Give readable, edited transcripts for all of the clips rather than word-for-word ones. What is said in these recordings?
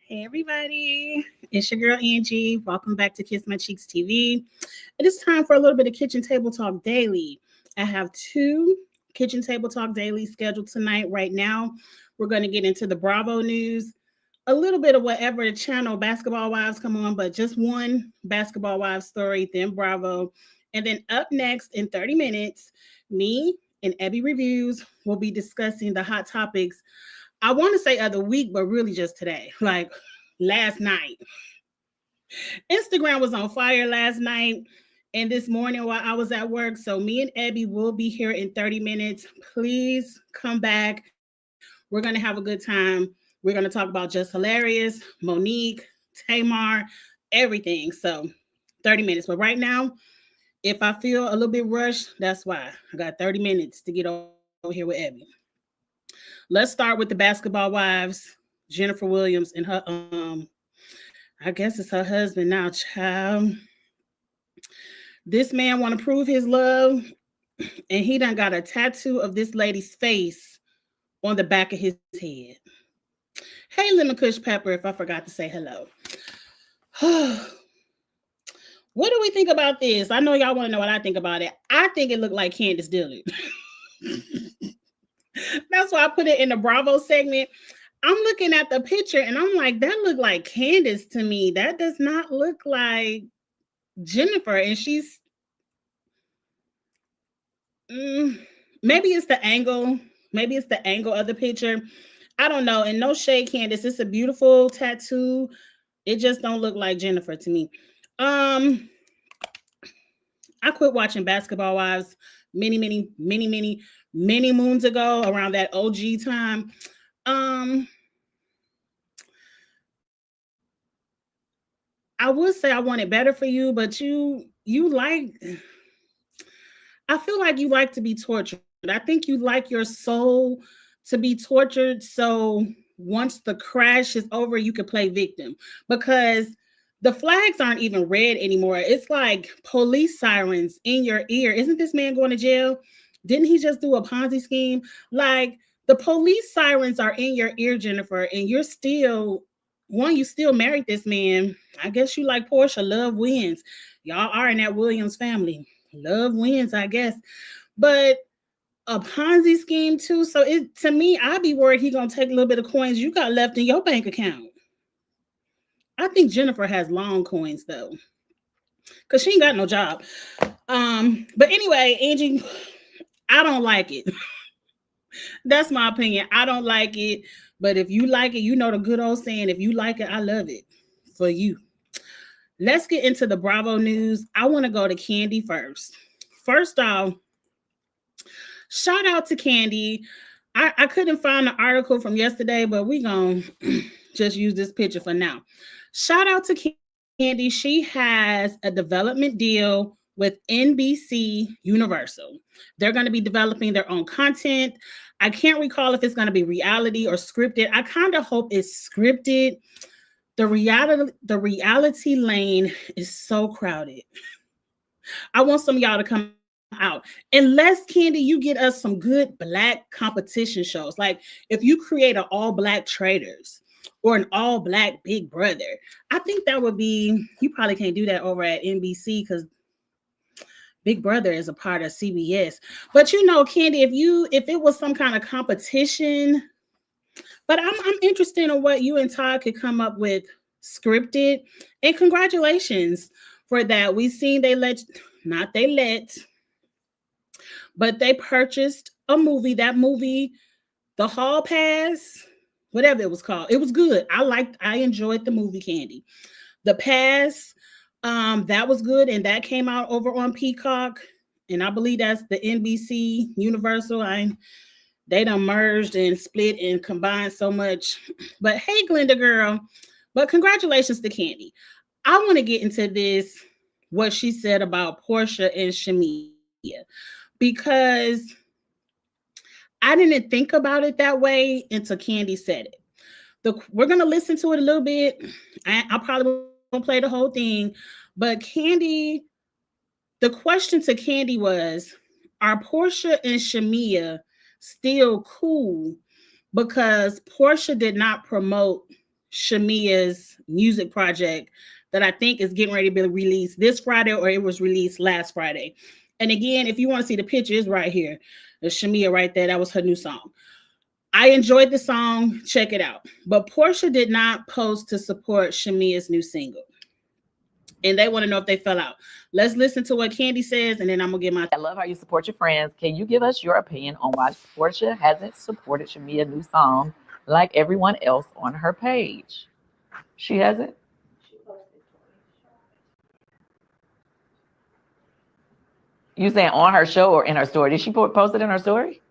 Hey everybody, it's your girl Angie. Welcome back to Kiss My Cheeks TV. It is time for a little bit of Kitchen Table Talk Daily. I have two Kitchen Table Talk Daily scheduled tonight. Right now, we're going to get into the Bravo news, a little bit of whatever the channel Basketball Wives come on, but just one Basketball Wives story, then Bravo. And then up next in 30 minutes, me and Ebby Reviews will be discussing the hot topics. I want to say of the week, but really just today, like last night. Instagram was on fire last night and this morning while I was at work. So me and Abby will be here in 30 minutes. Please come back. We're going to have a good time. We're going to talk about Just Hilarious, Monique, Tamar, everything. So 30 minutes. But right now, if I feel a little bit rushed, that's why. I got 30 minutes to get over here with Abby. Let's start with the Basketball Wives, Jennifer Williams and her, I guess it's her husband now, child. This man want to prove his love, and he done got a tattoo of this lady's face on the back of his head. Hey, Lemon Kush Pepper, if I forgot to say hello. What do we think about this? I know y'all want to know what I think about it. I think it looked like Candace Dillard. That's why I put it in the Bravo segment. I'm looking at the picture and I'm like, that looked like Candace to me. That does not look like Jennifer. And she's, maybe it's the angle. Maybe it's the angle of the picture. I don't know. And no shade, Candace. It's a beautiful tattoo. It just don't look like Jennifer to me. I quit watching Basketball Wives many moons ago, around that OG time. I would say I want it better for you, but you like, I feel like you like to be tortured. I think you like your soul to be tortured. So once the crash is over, you can play victim, because the flags aren't even red anymore. It's like police sirens in your ear. Isn't this man going to jail? Didn't he just do a Ponzi scheme? Like, the police sirens are in your ear, Jennifer, and you're still, you still married this man. I guess you like Portia. Love wins. Y'all are in that Williams family. Love wins, I guess. But a Ponzi scheme too. So to me, I'd be worried he gonna take a little bit of coins you got left in your bank account. I think Jennifer has long coins though, because she ain't got no job. But anyway, Angie, I don't like it. That's my opinion. I don't like it. But if you like it, you know the good old saying, if you like it, I love it for you. Let's get into the Bravo news. I want to go to Candy first. First off, shout out to Candy. I couldn't find the article from yesterday, but we're going to just use this picture for now. Shout out to Candy. She has a development deal with NBC Universal. They're going to be developing their own content. I can't recall if it's going to be reality or scripted. I kind of hope it's scripted. The reality lane is so crowded. I want some of y'all to come out. Unless, Candy, you get us some good Black competition shows. Like if you create an all-Black Traders or an all-Black Big Brother, I think that would be, you probably can't do that over at NBC because Big Brother is a part of CBS. But you know, Candy, if it was some kind of competition, but I'm interested in what you and Todd could come up with scripted. And congratulations for that. We've seen but they purchased a movie. That movie, The Hall Pass, whatever it was called. It was good. I enjoyed the movie, Candy. The Pass, that was good, and that came out over on Peacock. and I believe that's the NBC Universal. They done merged and split and combined so much. But hey, Glenda girl, but congratulations to Candy. I want to get into this, what she said about Portia and Shamia, because I didn't think about it that way until Candy said it. We're gonna listen to it a little bit. I probably won't play the whole thing, but Candy, the question to Candy was, are Portia and Shamia still cool because Portia did not promote Shamia's music project that I think is getting ready to be released this Friday, or it was released last Friday. And again, if you want to see the picture, it's right here. There's Shamia right there. That was her new song. I enjoyed the song. Check it out. But Portia did not post to support Shamia's new single. And they want to know if they fell out. Let's listen to what Candy says, and then I'm going to get my... I love how you support your friends. Can you give us your opinion on why Portia hasn't supported Shamia's new song like everyone else on her page? She hasn't? You saying on her show or in her story? Did she post it in her story?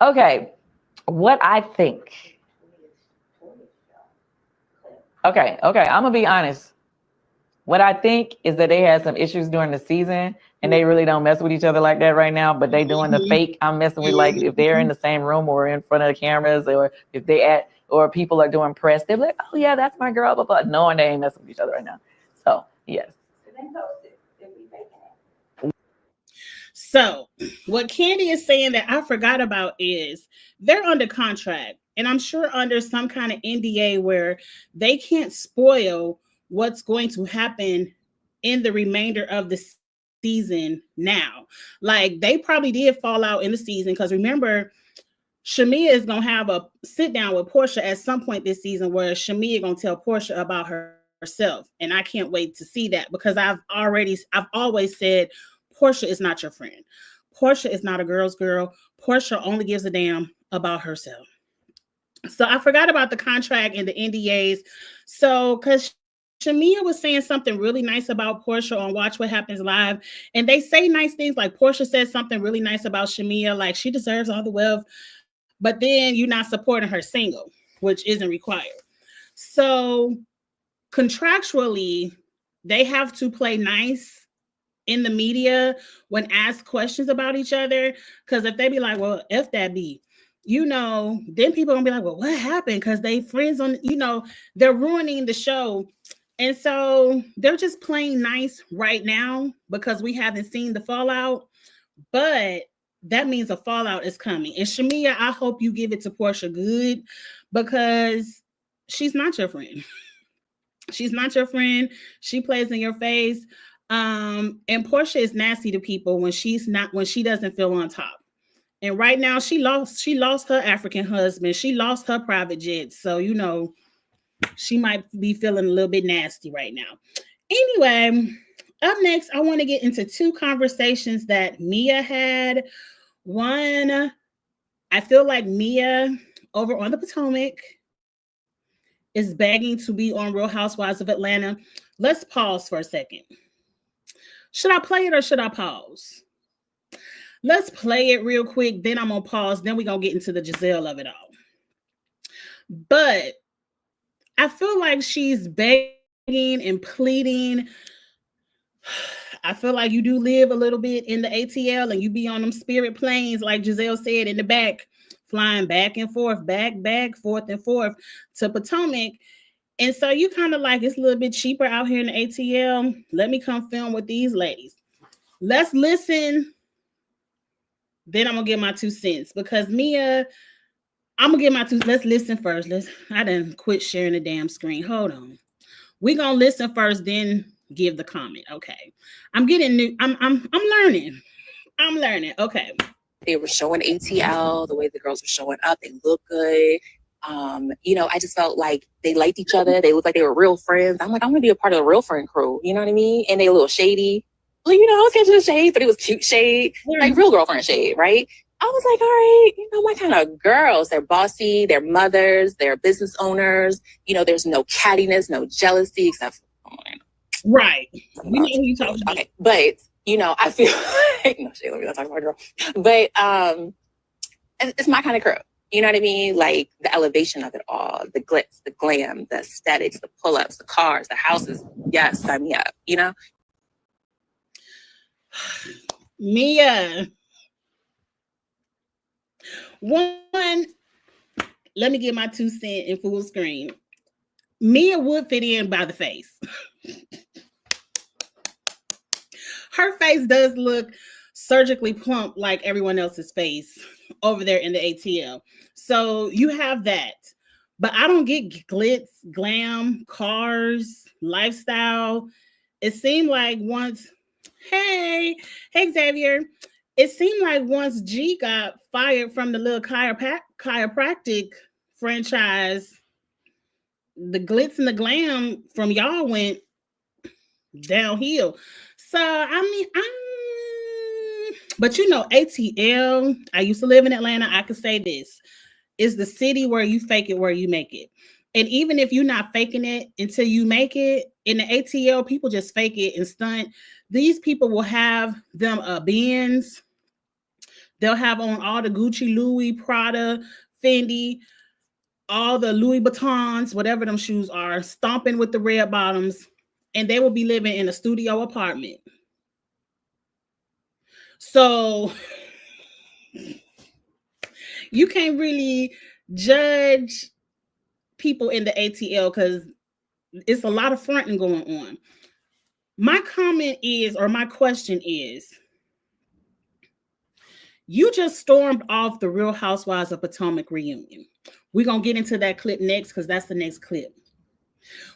Okay, what I think. Okay, I'm gonna be honest. What I think is that they had some issues during the season and they really don't mess with each other like that right now, but they doing the fake. I'm messing with, like, if they're in the same room or in front of the cameras, or if or people are doing press, they're like, oh yeah, that's my girl, but knowing they ain't messing with each other right now. So yes. So what Candy is saying that I forgot about is they're under contract, and I'm sure under some kind of NDA where they can't spoil what's going to happen in the remainder of the season now. Like, they probably did fall out in the season, because remember, Shamia is going to have a sit down with Portia at some point this season where Shamia going to tell Portia about herself. And I can't wait to see that, because I've always said Portia is not your friend. Portia is not a girl's girl. Portia only gives a damn about herself. So I forgot about the contract and the NDAs. So, because Shamia was saying something really nice about Portia on Watch What Happens Live, and they say nice things. Like, Portia said something really nice about Shamia, like she deserves all the wealth, but then you're not supporting her single, which isn't required. So contractually, they have to play nice in the media when asked questions about each other, because if they be like, well, F that be, then people gonna be like, well, what happened? Because they friends on, they're ruining the show. And so they're just playing nice right now because we haven't seen the fallout, but that means a fallout is coming. And Shamia, I hope you give it to Portia good, because she's not your friend. She's not your friend. She plays in your face. And Portia is nasty to people when she doesn't feel on top. And right now she lost her African husband. She lost her private jet. So, she might be feeling a little bit nasty right now. Anyway, up next, I want to get into two conversations that Mia had. One, I feel like Mia over on the Potomac is begging to be on Real Housewives of Atlanta. Let's pause for a second. Should I play it or should I pause? Let's play it real quick. Then I'm going to pause. Then we're going to get into the Giselle of it all. But I feel like she's begging and pleading. I feel like you do live a little bit in the ATL and you be on them spirit planes, like Giselle said, in the back, flying back and forth, back, forth and forth to Potomac. And so you kind of like, it's a little bit cheaper out here in the ATL. Let me come film with these ladies. Let's listen. Then I'm going to give my 2 cents, because Mia, I'm going to give my 2. Let's listen first. I done quit sharing the damn screen. Hold on. We're going to listen first, then give the comment. Okay. I'm getting new. I'm learning. I'm learning. Okay. They were showing ATL, the way the girls were showing up, they look good. I just felt like they liked each other. They looked like they were real friends. I'm like, I'm gonna be a part of the real friend crew. You know what I mean? And they a little shady. Well, I was catching the shade, but it was cute shade, like real girlfriend shade, right? I was like, all right, my kind of girls. They're bossy, they're mothers, they're business owners. There's no cattiness, no jealousy, except right. We know who you talking about. Okay, but you know, I feel like, no shit, let me not talk about my girl. But it's my kind of crew. You know what I mean? Like the elevation of it all, the glitz, the glam, the aesthetics, the pull-ups, the cars, the houses. Yes, sign me up, you know? Mia. One, let me get my 2 cents in full screen. Mia would fit in by the face. Her face does look surgically plump like everyone else's face over there in the ATL. So you have that. But I don't get glitz, glam, cars, lifestyle. It seemed like once, hey Xavier, it seemed like once G got fired from the little chiropractic franchise, the glitz and the glam from y'all went downhill. So I mean, but you know, ATL, I used to live in Atlanta. I could say this is the city where you fake it, where you make it. And even if you're not faking it until you make it, in the ATL, people just fake it and stunt. These people will have them Benz. They'll have on all the Gucci, Louis, Prada, Fendi, all the Louis Vuittons, whatever them shoes are, stomping with the red bottoms, and they will be living in a studio apartment. So you can't really judge people in the ATL because it's a lot of fronting going on. My comment is, or my question is, you just stormed off the Real Housewives of Potomac reunion. We're going to get into that clip next because that's the next clip,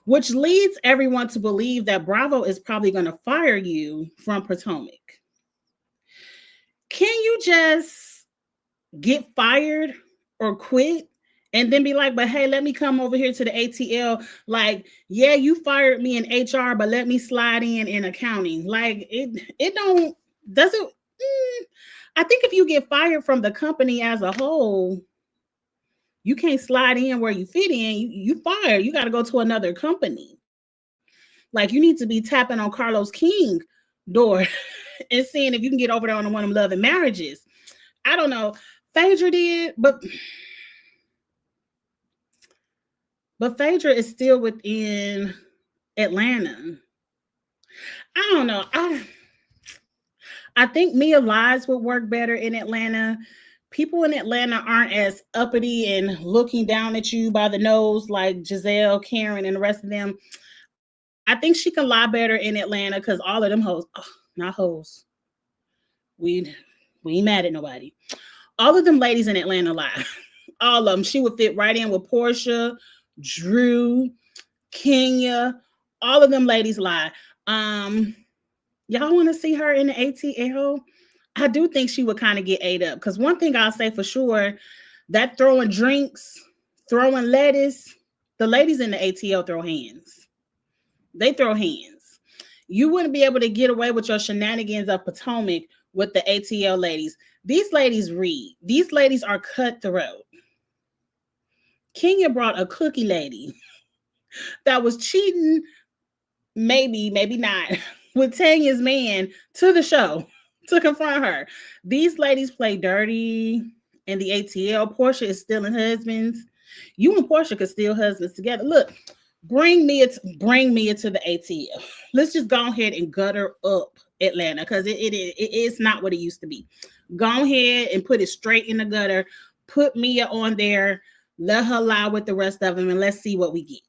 which leads everyone to believe that Bravo is probably going to fire you from Potomac. Can you just get fired or quit and then be like, but hey, let me come over here to the ATL. Like, yeah, you fired me in HR, but let me slide in accounting. Like, doesn't. I think if you get fired from the company as a whole, you can't slide in where you fit in. You fired. You got to go to another company. Like, you need to be tapping on Carlos King door and seeing if you can get over there on one of them Love and Marriages. I don't know. Phaedra did, but Phaedra is still within Atlanta. I don't know. I think Mia Lies would work better in Atlanta. People in Atlanta aren't as uppity and looking down at you by the nose like Giselle, Karen, and the rest of them. I think she can lie better in Atlanta because all of them hoes, not hoes. We ain't mad at nobody. All of them ladies in Atlanta lie. All of them. She would fit right in with Portia, Drew, Kenya. All of them ladies lie. Y'all want to see her in the ATL? I do think she would kind of get ate up. Because one thing I'll say for sure, that throwing drinks, throwing lettuce, the ladies in the ATL throw hands. They throw hands. You wouldn't be able to get away with your shenanigans of Potomac with the ATL ladies. These ladies read. These ladies are cutthroat. Kenya brought a cookie lady that was cheating, maybe not, with Tanya's man to the show to confront her. These ladies play dirty in the ATL. Portia is stealing husbands. You and Portia could steal husbands together. Look, bring Mia to the ATL. Let's just go ahead and gutter up Atlanta because it is not what it used to be. Go ahead and put it straight in the gutter. Put Mia on there. Let her lie with the rest of them, and let's see what we get.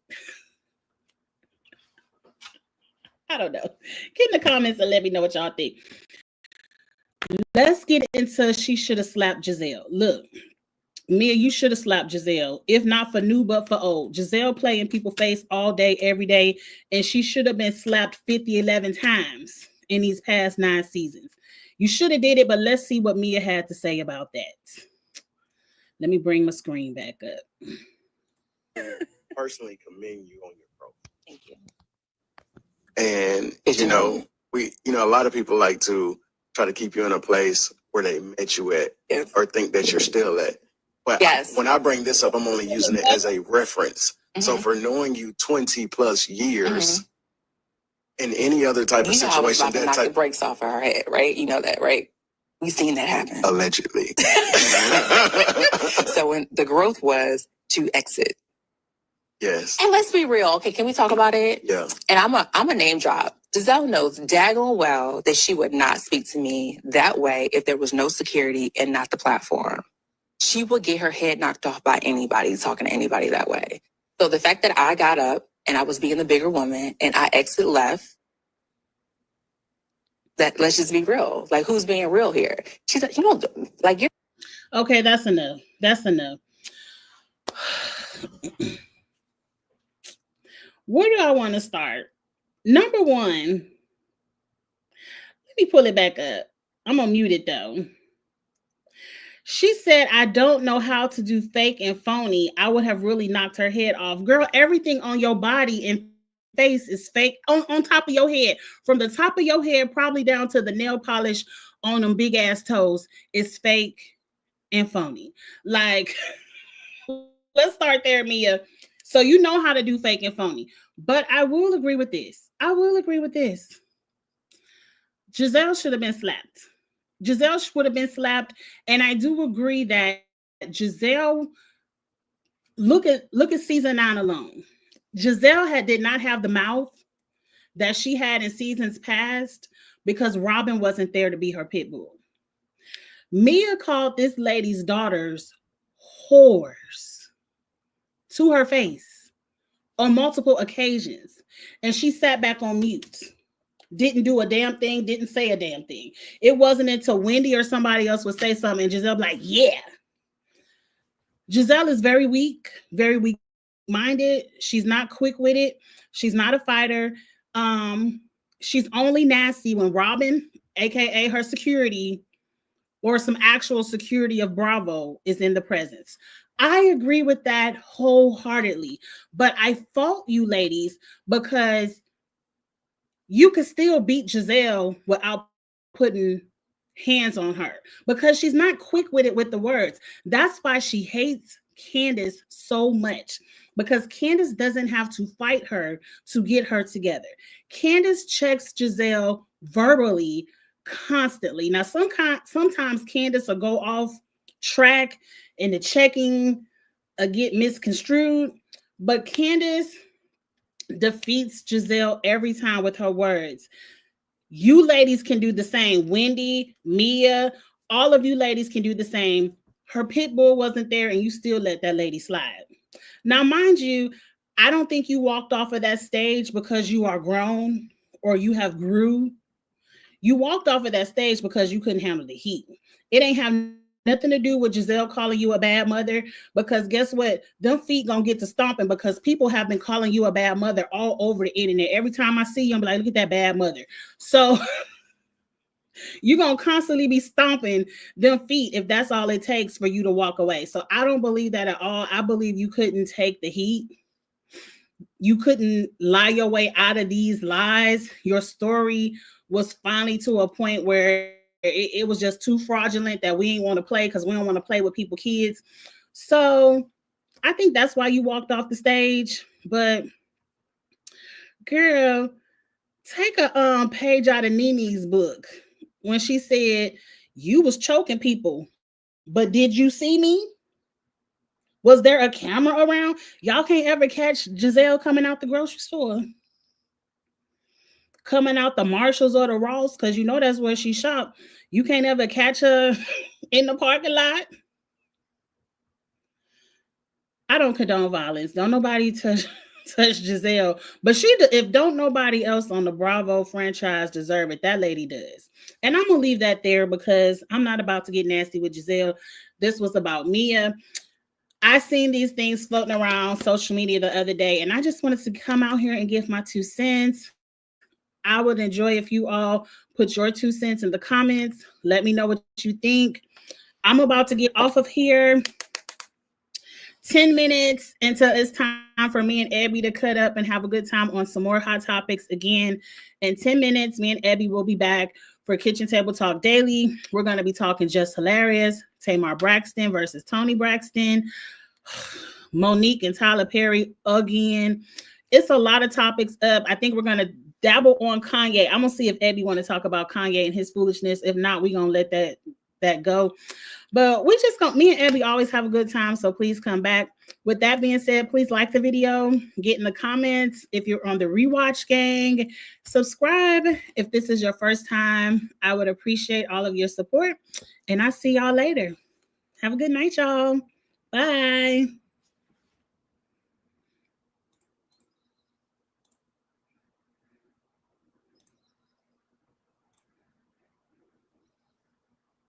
I don't know. Get in the comments and let me know what y'all think. Let's get into she should have slapped Giselle. Look, Mia, you should have slapped Giselle. If not for new, but for old. Giselle play in people's face all day, every day, and she should have been slapped 11 times in these past 9 seasons. You should have did it, but let's see what Mia had to say about that. Let me bring my screen back up. Personally commend you on your growth. Thank you. And a lot of people like to try to keep you in a place where they met you at, Yes. or think that you're still at. But Yes. when I bring this up, I'm only using it as a reference. Mm-hmm. So for knowing you 20 plus years, in any other type of You know, I was situation, about to knock the brakes off of her head, right? You know that, right? We seen that happen. allegedly. So when the growth was to exit. Yes. And let's be real, okay? Can we talk about it? Yeah. And I'm a name drop. Giselle knows daggone well that she would not speak to me that way if there was no security and not the platform. She would get her head knocked off by anybody talking to anybody that way. So the fact that I got up and I was being the bigger woman and I exit left, that let's just be real. Like, who's being real here? She's like, you know, like you're Okay, that's enough. That's enough. Where do I want to start? Number one, let me pull it back up. I'm gonna mute it though. She said, I don't know how to do fake and phony. I would have really knocked her head off. Girl, everything on your body and face is fake on top of your head. From the top of your head, probably down to the nail polish on them big ass toes, is fake and phony. Like, let's start there, Mia. So you know how to do fake and phony. But I will agree with this. Giselle should have been slapped. Giselle would have been slapped. And I do agree that Giselle, look at season 9 alone. Giselle did not have the mouth that she had in seasons past because Robin wasn't there to be her pit bull. Mia called this lady's daughters whores to her face on multiple occasions. And she sat back on mute. Didn't do a damn thing, didn't say a damn thing. It wasn't until Wendy or somebody else would say something and Giselle be like, yeah. Giselle is very weak-minded. She's not quick with it. She's not a fighter. She's only nasty when Robin, aka her security, or some actual security of Bravo is in the presence. I agree with that wholeheartedly. But I fault you ladies because you could still beat Giselle without putting hands on her because she's not quick with it with the words. That's why she hates Candace so much, because Candace doesn't have to fight her to get her together. Candace checks Giselle verbally constantly. Now, sometimes Candace will go off track and the checking get misconstrued, but Candace defeats Giselle every time with her words. You ladies can do the same. Wendy, Mia, all of you ladies can do the same. Her pit bull wasn't there and you still let that lady slide. Now, mind you, I don't think you walked off of that stage because you are grown or you have grew. You walked off of that stage because you couldn't handle the heat. It ain't have nothing to do with Giselle calling you a bad mother, because guess what? Them feet gonna get to stomping because people have been calling you a bad mother all over the internet. Every time I see you, I'm like, look at that bad mother. So you're gonna constantly be stomping them feet if that's all it takes for you to walk away. So I don't believe that at all. I believe you couldn't take the heat. You couldn't lie your way out of these lies. Your story was finally to a point where it was just too fraudulent that we ain't want to play because we don't want to play with people's kids. So I think that's why you walked off the stage. But girl, take a page out of Nini's book when she said you was choking people, but did you see me? Was there a camera around? Y'all can't ever catch Giselle coming out the grocery store, coming out the Marshalls or the Ross, because you know that's where she shopped. You can't ever catch her in the parking lot. I don't condone violence. Don't nobody touch Giselle. But if don't nobody else on the Bravo franchise deserve it, that lady does. And I'm gonna leave that there because I'm not about to get nasty with Giselle. This was about Mia. I seen these things floating around social media the other day, and I just wanted to come out here and give my 2 cents. I would enjoy if you all put your 2 cents in the comments. Let me know what you think. I'm about to get off of here. 10 minutes until it's time for me and Abby to cut up and have a good time on some more hot topics again. In 10 minutes, me and Abby will be back for Kitchen Table Talk Daily. We're going to be talking Just Hilarious, Tamar Braxton versus Tony Braxton, Monique and Tyler Perry again. It's a lot of topics up. I think we're going to dabble on Kanye. I'm gonna see if Ebby want to talk about Kanye and his foolishness. If not, we're gonna let that go. But we just gonna, me and Ebby always have a good time, so please come back. With that being said, please like the video, get in the comments if you're on the rewatch gang, subscribe if this is your first time. I would appreciate all of your support, and I'll see y'all later. Have a good night, y'all. Bye.